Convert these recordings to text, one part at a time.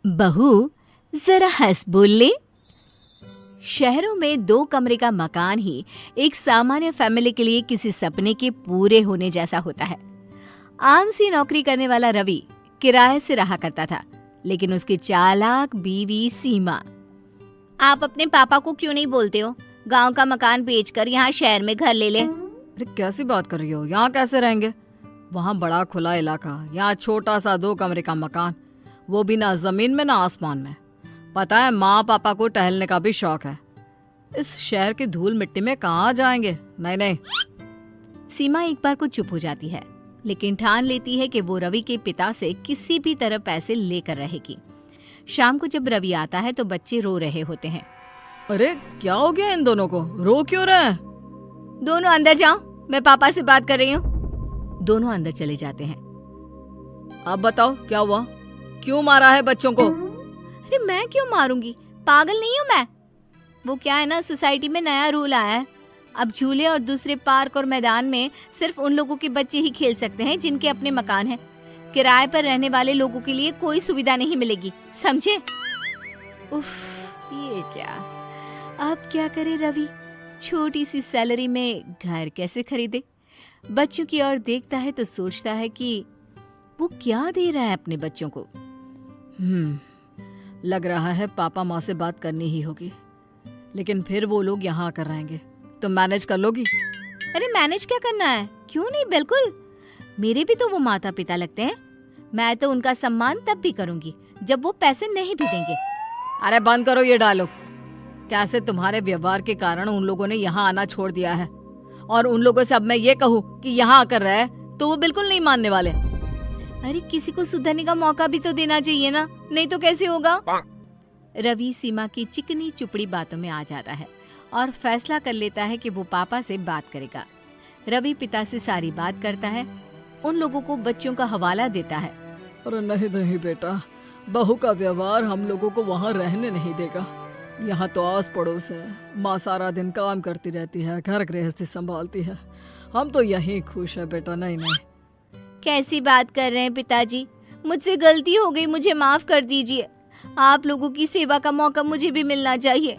बहू, जरा हंस बोल ले। शहरों में 2 कमरे का मकान ही एक सामान्य फैमिली के लिए किसी सपने के पूरे होने जैसा होता है। आम सी नौकरी करने वाला रवि किराए से रहा करता था, लेकिन उसकी चालाक बीवी सीमा। आप अपने पापा को क्यों नहीं बोलते हो? गांव का मकान बेचकर यहाँ शहर में घर ले ले। अरे कैसी बात कर रही हो? यहाँ कैसे रहेंगे? वहाँ बड़ा खुला इलाका, यहाँ छोटा सा 2 कमरे का मकान, वो भी ना जमीन में ना आसमान में। पता है, माँ पापा को टहलने का भी शौक है। इस शहर की धूल मिट्टी में कहाँ जाएंगे? नहीं नहीं। सीमा एक बार को चुप हो जाती है, लेकिन ठान लेती है कि वो रवि के पिता से किसी भी तरह पैसे लेकर रहेगी। शाम को जब रवि आता है तो बच्चे रो रहे होते हैं। अरे क्या हो गया इन दोनों को? रो क्यों रहे हैं? दोनों अंदर जाओ, मैं पापा से बात कर रही हूँ। दोनों अंदर चले जाते हैं। अब बताओ क्या हुआ? क्यों मारा है बच्चों को? अरे मैं क्यों मारूंगी? पागल नहीं हूँ मैं। वो क्या है ना, सोसाइटी में नया रूल आया है। अब झूले और दूसरे पार्क और मैदान में सिर्फ उन लोगों के बच्चे ही खेल सकते हैं जिनके अपने मकान हैं। किराए पर रहने वाले लोगों के लिए कोई सुविधा नहीं मिलेगी, समझे? उफ, ये क्या? अब क्या करे रवि? छोटी सी सैलरी में घर कैसे खरीदे? बच्चों की ओर देखता है तो सोचता है कि वो क्या दे रहा है अपने बच्चों को। लग रहा है पापा माँ से बात करनी ही होगी, लेकिन फिर वो लोग यहाँ आकर रहेंगे तो मैनेज कर लोगी? अरे मैनेज क्या करना है? क्यों नहीं, बिल्कुल। मेरे भी तो वो माता पिता लगते हैं। मैं तो उनका सम्मान तब भी करूंगी जब वो पैसे नहीं भी देंगे। अरे बंद करो ये डायलॉग। कैसे तुम्हारे व्यवहार के कारण उन लोगों ने यहाँ आना छोड़ दिया है, और उन लोगों से अब मैं ये कहूँ कि यहाँ आकर रहे तो वो बिल्कुल नहीं मानने वाले। अरे किसी को सुधरने का मौका भी तो देना चाहिए ना, नहीं तो कैसे होगा? रवि सीमा की चिकनी चुपड़ी बातों में आ जाता है और फैसला कर लेता है कि वो पापा से बात करेगा। रवि पिता से सारी बात करता है, उन लोगों को बच्चों का हवाला देता है। अरे नहीं नहीं बेटा, बहू का व्यवहार हम लोगों को वहाँ रहने नहीं देगा। यहाँ तो आस पड़ोस है, माँ सारा दिन काम करती रहती है, घर गृहस्थी संभालती है। हम तो यहीं खुश है बेटा। नहीं नहीं। कैसी बात कर रहे हैं पिताजी? मुझसे गलती हो गई, मुझे माफ कर दीजिए। आप लोगों की सेवा का मौका मुझे भी मिलना चाहिए।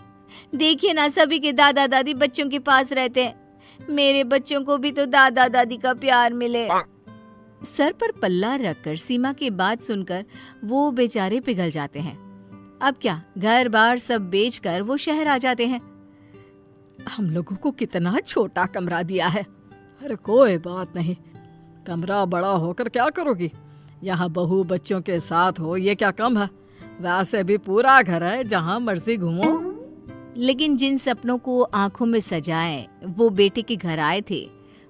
देखिए ना, सभी के दादा दादी बच्चों के पास रहते हैं। मेरे बच्चों को भी तो दादा दादी का प्यार मिले। सर पर पल्ला रखकर सीमा की बात सुनकर वो बेचारे पिघल जाते हैं। अब क्या, घर बार सब बेचकर वो शहर आ जाते हैं। हम लोगों को कितना छोटा कमरा दिया है। अरे कोई बात नहीं, कमरा बड़ा होकर क्या करोगी? यहाँ बहू बच्चों के साथ हो, ये क्या कम है? वैसे भी पूरा घर है, जहाँ मर्जी घूमो। लेकिन जिन सपनों को आंखों में सजाए वो बेटे के घर आए थे,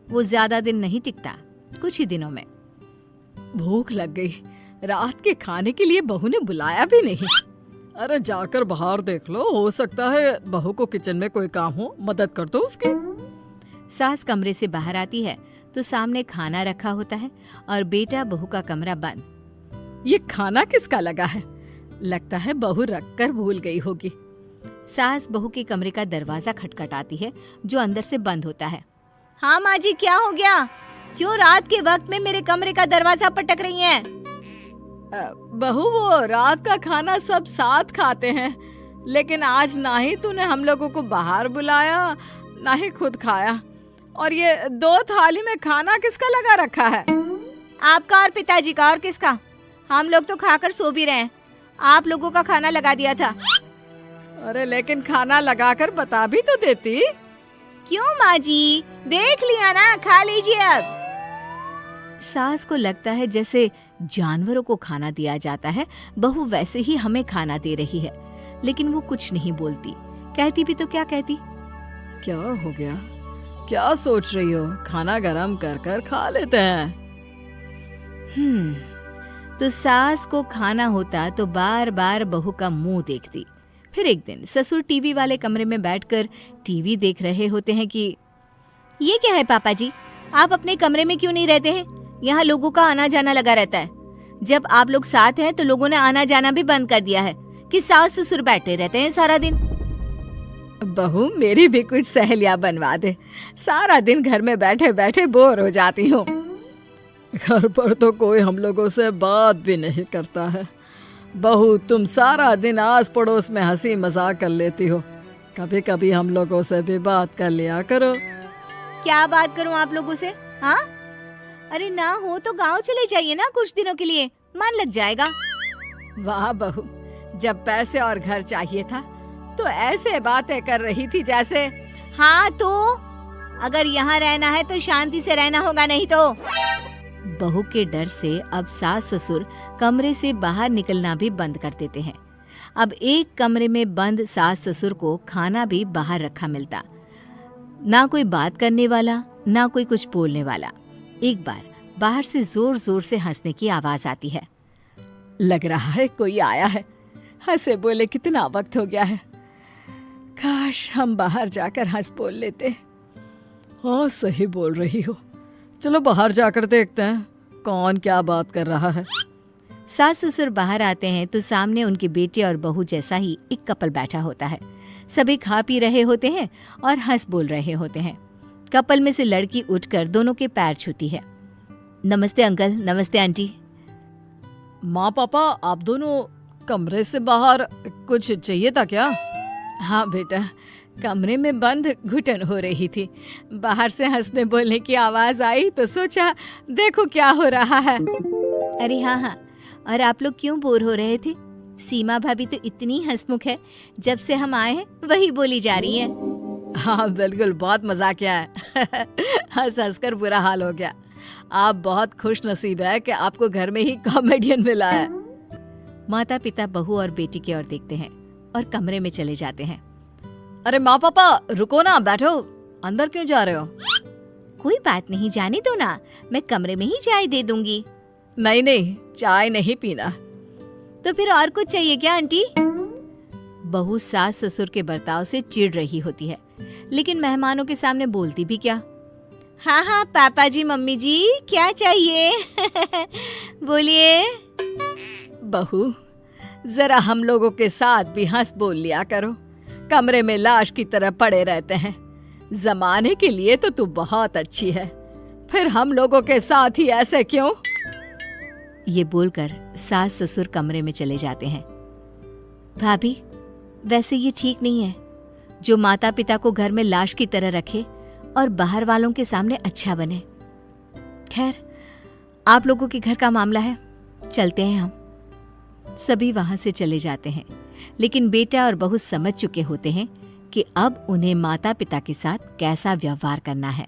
वो ज्यादा दिन नहीं टिकता, कुछ ही दिनों में। भूख लग गई, रात के खाने के लिए बहू ने बुलाया भी नहीं। अरे जाकर बाहर देख लो, हो सकता है बहू को किचन में कोई काम हो, मदद कर दो उसकी। सास कमरे से बाहर आती है तो सामने खाना रखा होता है और बेटा बहू का कमरा बंद। ये खाना किसका लगा है? लगता है बहू रखकर भूल गई होगी। सास बहू के कमरे का दरवाजा खटखटाती है जो अंदर से बंद होता है। हाँ माँ जी, क्या हो गया? क्यों रात के वक्त में मेरे कमरे का दरवाजा पटक रही हैं? बहू, वो रात का खाना सब साथ खाते हैं, लेकिन आज ना ही तूने हम लोगों को बाहर बुलाया ना ही खुद खाया। और ये 2 थाली में खाना किसका लगा रखा है? आपका और पिताजी का। और किसका? हम लोग तो खाकर सो भी रहे हैं। आप लोगों का खाना लगा दिया था। अरे लेकिन खाना लगाकर बता भी तो देती। क्यों माँ जी, देख लिया ना, खा लीजिए अब। सास को लगता है जैसे जानवरों को खाना दिया जाता है, बहू वैसे ही हमें खाना दे रही है। लेकिन वो कुछ नहीं बोलती। कहती भी तो क्या कहती? क्या हो गया? क्या सोच रही हो? खाना गरम कर कर खा लेते हैं। तो सास को खाना होता तो बार बार बहू का मुंह देखती। फिर एक दिन ससुर टीवी वाले कमरे में बैठकर टीवी देख रहे होते हैं कि ये क्या है पापा जी, आप अपने कमरे में क्यों नहीं रहते हैं? यहाँ लोगों का आना जाना लगा रहता है। जब आप लोग साथ हैं तो लोगों ने आना जाना भी बंद कर दिया है कि सास ससुर बैठे रहते हैं सारा दिन। बहू, मेरी भी कुछ सहेलियां बनवा दे। सारा दिन घर में बैठे बैठे बोर हो जाती हूँ। घर पर तो कोई हम लोगों से बात भी नहीं करता है। बहू, तुम सारा दिन आस पड़ोस में हंसी मजाक कर लेती हो, कभी कभी हम लोगों से भी बात कर लिया करो। क्या बात करूं आप लोगों से? हाँ, अरे ना हो तो गांव चले जाइए ना कुछ दिनों के लिए, मन लग जाएगा। वाह बहू, जब पैसे और घर चाहिए था तो ऐसे बातें कर रही थी जैसे। हाँ तो अगर यहाँ रहना है तो शांति से रहना होगा, नहीं तो। बहू के डर से अब सास ससुर कमरे से बाहर निकलना भी बंद कर देते हैं। अब एक कमरे में बंद सास ससुर को खाना भी बाहर रखा मिलता, ना कोई बात करने वाला, ना कोई कुछ बोलने वाला। एक बार बाहर से जोर जोर से हंसने की आवाज आती है। लग रहा है कोई आया है, हंसे बोले कितना वक्त हो गया है, काश हम बाहर जाकर हंस बोल लेते। हाँ सही बोल रही हो, चलो बाहर जाकर देखते हैं कौन क्या बात कर रहा है। सास ससुर बाहर आते हैं तो सामने उनके बेटे और बहू जैसा ही एक कपल बैठा होता है। सभी खा पी रहे होते हैं और हंस बोल रहे होते हैं। कपल में से लड़की उठकर दोनों के पैर छूती है। नमस्ते अंकल, नमस्ते आंटी। माँ पापा, आप दोनों कमरे से बाहर, कुछ चाहिए था क्या? हाँ बेटा, कमरे में बंद घुटन हो रही थी, बाहर से हंसने बोलने की आवाज आई तो सोचा देखो क्या हो रहा है। अरे हाँ हाँ, और आप लोग क्यों बोर हो रहे थे? सीमा भाभी तो इतनी हंसमुख है, जब से हम आए हैं वही बोली जा रही है। हाँ बिल्कुल, बहुत मजाक किया है। हंस हंस कर बुरा हाल हो गया। आप बहुत खुश नसीब है कि आपको घर में ही कॉमेडियन मिला है। माता पिता बहू और बेटी की ओर देखते हैं और कमरे में चले जाते हैं। अरे माँ पापा रुको ना, बैठो, अंदर क्यों जा रहे हो? कोई बात नहीं, जाने दो ना, मैं कमरे में ही चाय दे दूंगी। नहीं नहीं, चाय नहीं पीना। तो फिर और कुछ चाहिए क्या आंटी? बहू सास ससुर के बर्ताव से चिढ़ रही होती है, लेकिन मेहमानों के सामने बोलती भी क्या। हाँ हाँ पापा जी, मम्मी जी, क्या चाहिए? बोलिए। बहू, जरा हम लोगों के साथ भी हंस बोल लिया करो, कमरे में लाश की तरह पड़े रहते हैं। जमाने के लिए तो तू बहुत अच्छी है, फिर हम लोगों के साथ ही ऐसे क्यों? ये बोलकर सास ससुर कमरे में चले जाते हैं। भाभी, वैसे ये ठीक नहीं है, जो माता पिता को घर में लाश की तरह रखे और बाहर वालों के सामने अच्छा बने। खैर, आप लोगों के घर का मामला है, चलते हैं हम। सभी वहां से चले जाते हैं, लेकिन बेटा और बहू समझ चुके होते हैं कि अब उन्हें माता पिता के साथ कैसा व्यवहार करना है।